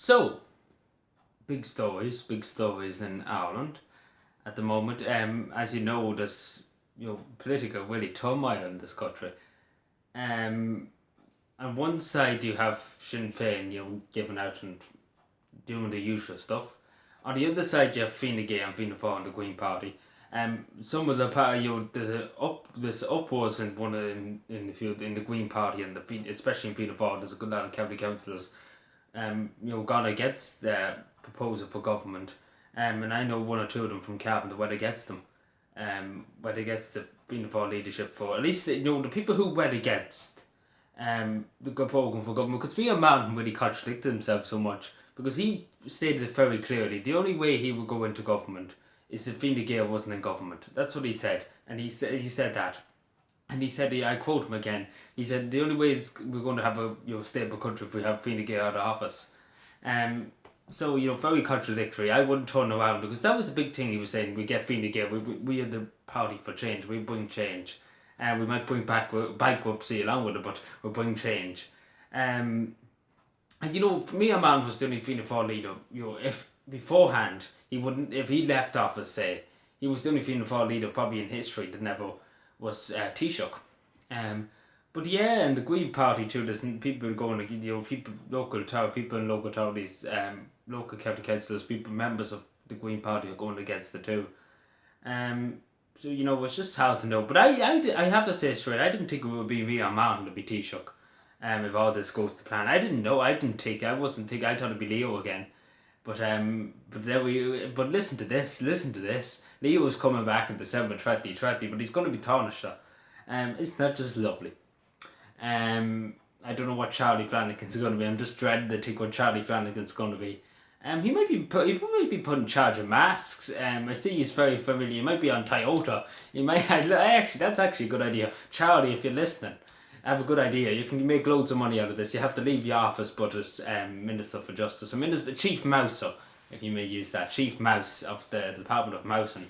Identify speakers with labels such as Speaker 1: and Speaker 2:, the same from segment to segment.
Speaker 1: So, big stories in Ireland at the moment. As you know, there's political really turmoil in this country. Um, on one side you have Sinn Féin, giving out and doing the usual stuff. On the other side you have Fine Gael and Fianna Fáil and the Green Party. Some of the party, there's upwards in in the Green Party and especially in Fianna Fáil. There's a good lot of county councillors gone against the proposal for government. And I know one or two of them from Cavan that went against them. Went against the Fianna Fáil leadership for, at least, the people who went against the program for government, because Fianna Mountain really contradicted himself so much, because he stated it very clearly. The only way he would go into government is if Fine Gael wasn't in government. That's what he said. And he said that. And he said, I quote him again, he said, the only way we're going to have a stable country if we have Fine Gael out of office. So, very contradictory. I wouldn't turn around, because that was a big thing he was saying. We get Fine Gael, we are the party for change, we bring change. And we might bring bankruptcy along with it, but we'll bring change. And for me, a man was the only Fianna Fáil leader. If beforehand, if he left office, say, he was the only Fianna Fáil leader probably in history that never was Taoiseach. But yeah, in the Green Party too, there's people going to, people in local authorities, local county councillors, members of the Green Party are going against it too. So it's just hard to know. But I have to say straight, I didn't think it would be me or Martin to be Taoiseach. If all this goes to plan, I didn't know. I thought it'd be Leo again. But listen to this. Leo's coming back in December 2020, but he's going to be tarnished. Isn't that just lovely? I don't know what Charlie Flanagan's going to be. I'm just dreading to think what Charlie Flanagan's going to be. He probably be put in charge of masks. I see he's very familiar. He might be on Toyota. That's actually a good idea. Charlie, if you're listening, I have a good idea. You can make loads of money out of this. You have to leave your office, but as Minister for Justice, Chief Mouser, if you may use that, Chief Mouse of the Department of Mousing.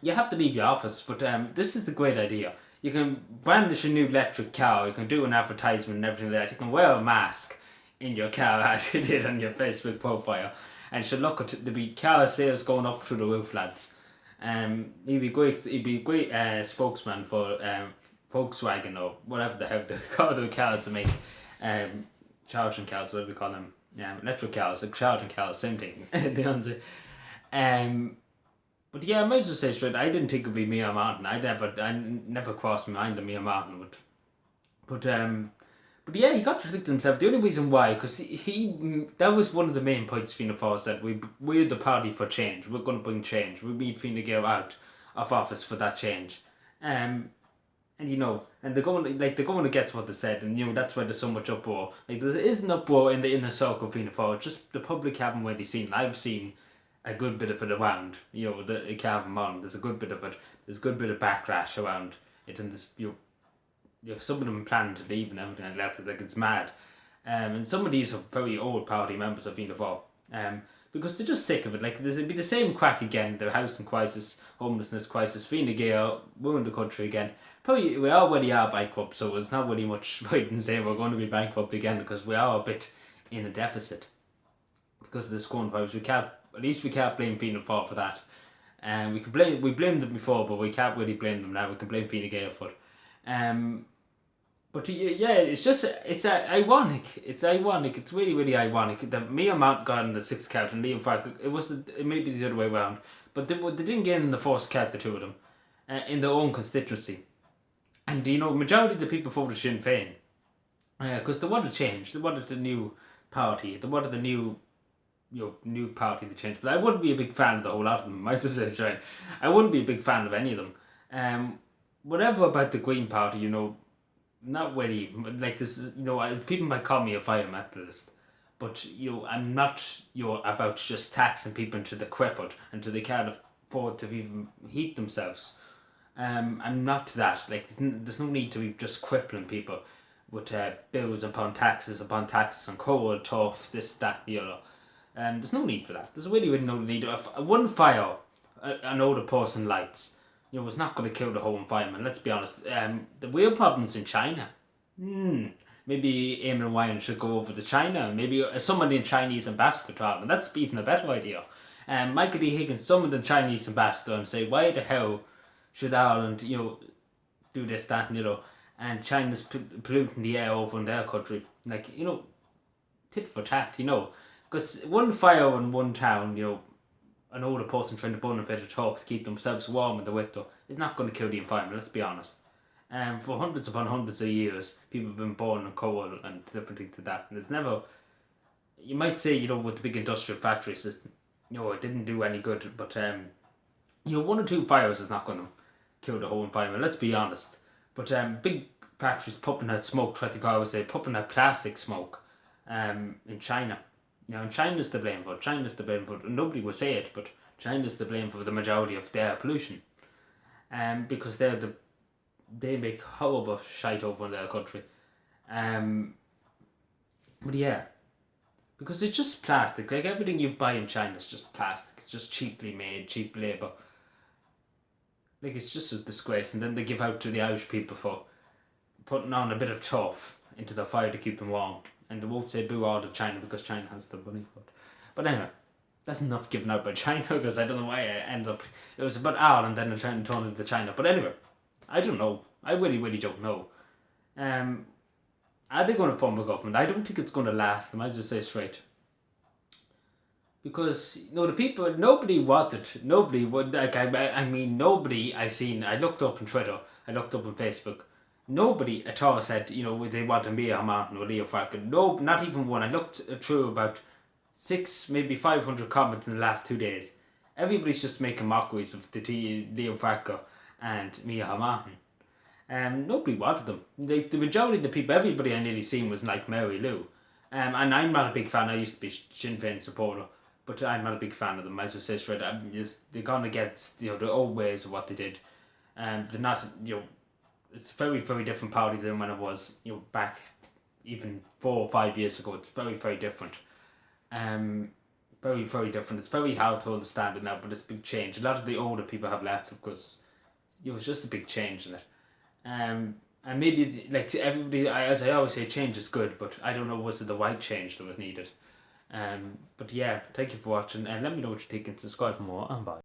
Speaker 1: You have to leave your office, but this is the great idea. You can brandish a new electric car. You can do an advertisement and everything like that. You can wear a mask in your car as you did on your Facebook profile, and should look at the be car sales going up through the roof, lads. He'd be great spokesman for Volkswagen or whatever the hell they call the cars to make charging cars, whatever we call them. Electric cars, like charging cars, same thing. But yeah, I might as well say straight, I didn't think it'd be Mia Martin. I never crossed my mind that Mia Martin would. But yeah, he contradicted himself. The only reason why, because that was one of the main points Fianna Fáil said. We're the party for change. We're going to bring change. We need Fine Gael out of office for that change. And they're going against what they said, and that's why there's so much uproar. Like, there is an uproar in the inner circle of Fianna Fáil. Just the public haven't really seen. I've seen a good bit of it around. The Cavan Mon. There's a good bit of it. There's a good bit of backlash around it, and this some of them plan to leave and everything like that. Like, it's mad. And some of these are very old party members of Fianna Fáil. Because they're just sick of it. Like, it'd be the same crack again. The housing crisis, homelessness crisis, Fine Gael, ruin the country again. Probably we already are bankrupt, so it's not really much point in saying we're going to be bankrupt again, because we are a bit in a deficit because of this coronavirus. We can't blame Fianna Fáil for that. We blamed them before, but we can't really blame them now. We can blame Fine Gael for it. But yeah, it's ironic. It's ironic. It's really, really ironic that Mia Mount got in the sixth count and Liam Farrell. It may be the other way around, but they didn't get in the first count, the two of them, in their own constituency. And majority of the people voted Sinn Féin, because they wanted change. They wanted the new party. They wanted the new party to change. But I wouldn't be a big fan of the whole lot of them. My sister is right. I wouldn't be a big fan of any of them. Whatever about the Green Party, not really. Like this, people might call me a environmentalist, but I'm not about just taxing people until they're crippled, until they can't afford to even heat themselves. I'm not that. Like, there's no need to be just crippling people with bills upon taxes on coal, turf, this, that, the other. There's no need for that. There's really, really no need. If one fire an older person lights, it's not going to kill the whole environment. Let's be honest. The real problem's in China. maybe Eamon and Ryan should go over to China and maybe summon the Chinese ambassador to Ireland. That's even a better idea. Michael D. Higgins summon the Chinese ambassador and say, why the hell should Ireland, do this, that, and and China's polluting the air over in their country. Like, tit for tat, Because one fire in one town, an older person trying to burn a bit of turf to keep themselves warm in the winter is not going to kill the environment, let's be honest. For hundreds upon hundreds of years, people have been born in coal and different things to that. And it's never, you might say, with the big industrial factory system, it didn't do any good. But, one or two fires is not going to kill the whole environment, let's be honest. But big factories pumping out smoke 24 hours a day, pumping out plastic smoke in China. Now, and China's to blame for it. China's to blame for it. Nobody will say it, but China's to blame for the majority of their pollution. Because they make horrible shite over in their country. But yeah, because it's just plastic. Like everything you buy in China is just plastic. It's just cheaply made, cheap labour. Like it's just a disgrace. And then they give out to the Irish people for putting on a bit of turf into the fire to keep them warm. And they won't say boo all to China because China has the money for it. But anyway, that's enough given out by China because I don't know why I ended up... It was about Ireland and then I turned into China. But anyway, I don't know. I really, really don't know. Are they going to form a government? I don't think it's going to last. I might just say straight. Because, the people, nobody would, nobody I seen, I looked up on Twitter, I looked up on Facebook, nobody at all said, they want to be a Martin or Leo Varadkar. No, not even one. I looked through about 6, maybe 500 comments in the last 2 days. Everybody's just making mockeries of Leo Varadkar and Mia Martin. Nobody wanted them. The majority of the people, everybody I nearly seen was like Mary Lou. And I'm not a big fan. I used to be Sinn Féin supporter. But I'm not a big fan of them. As I say straight, they're gone against the old ways of what they did. They're not it's a very, very different party than when it was back even 4 or 5 years ago. It's very, very different. Very, very different. It's very hard to understand it now, but it's a big change. A lot of the older people have left because it was just a big change in it. And maybe it's, like everybody, as I always say, change is good, but I don't know was it the right change that was needed. But yeah, thank you for watching and let me know what you think and subscribe for more and bye.